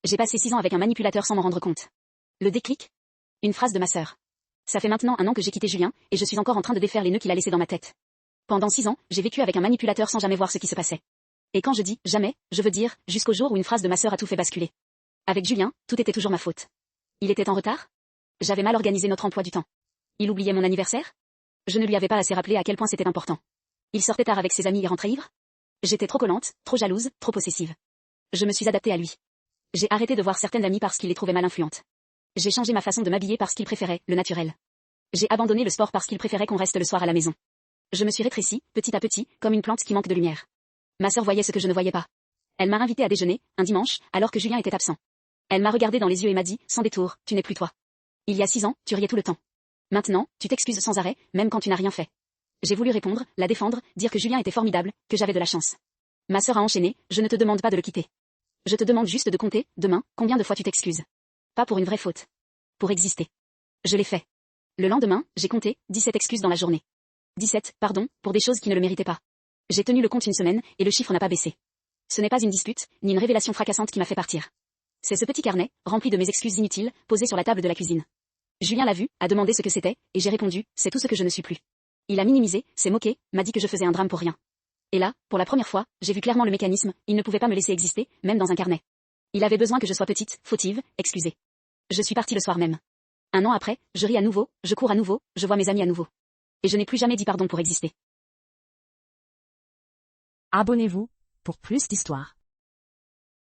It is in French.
J'ai passé 6 ans avec un manipulateur sans m'en rendre compte. Le déclic? Une phrase de ma sœur. Ça fait maintenant 1 an que j'ai quitté Julien, et je suis encore en train de défaire les nœuds qu'il a laissés dans ma tête. Pendant 6 ans, j'ai vécu avec un manipulateur sans jamais voir ce qui se passait. Et quand je dis « jamais », je veux dire « jusqu'au jour où une phrase de ma sœur a tout fait basculer ». Avec Julien, tout était toujours ma faute. Il était en retard? J'avais mal organisé notre emploi du temps. Il oubliait mon anniversaire? Je ne lui avais pas assez rappelé à quel point c'était important. Il sortait tard avec ses amis et rentrait ivre? J'étais trop collante, trop jalouse, trop possessive. Je me suis adaptée à lui. J'ai arrêté de voir certaines amies parce qu'il les trouvait mal influentes. J'ai changé ma façon de m'habiller parce qu'il préférait le naturel. J'ai abandonné le sport parce qu'il préférait qu'on reste le soir à la maison. Je me suis rétrécie, petit à petit, comme une plante qui manque de lumière. Ma sœur voyait ce que je ne voyais pas. Elle m'a invitée à déjeuner, un dimanche, alors que Julien était absent. Elle m'a regardé dans les yeux et m'a dit, sans détour, tu n'es plus toi. Il y a 6 ans, tu riais tout le temps. Maintenant, tu t'excuses sans arrêt, même quand tu n'as rien fait. J'ai voulu répondre, la défendre, dire que Julien était formidable, que j'avais de la chance. Ma sœur a enchaîné, je ne te demande pas de le quitter. Je te demande juste de compter, demain, combien de fois tu t'excuses. Pas pour une vraie faute. Pour exister. Je l'ai fait. Le lendemain, j'ai compté 17 excuses dans la journée. 17, pardon, pour des choses qui ne le méritaient pas. J'ai tenu le compte une semaine, et le chiffre n'a pas baissé. Ce n'est pas une dispute, ni une révélation fracassante qui m'a fait partir. C'est ce petit carnet, rempli de mes excuses inutiles, posé sur la table de la cuisine. Julien l'a vu, a demandé ce que c'était, et j'ai répondu, c'est tout ce que je ne suis plus. Il a minimisé, s'est moqué, m'a dit que je faisais un drame pour rien. Et là, pour la première fois, j'ai vu clairement le mécanisme, il ne pouvait pas me laisser exister, même dans un carnet. Il avait besoin que je sois petite, fautive, excusée. Je suis partie le soir même. 1 an après, je ris à nouveau, je cours à nouveau, je vois mes amis à nouveau. Et je n'ai plus jamais dit pardon pour exister. Abonnez-vous pour plus d'histoires.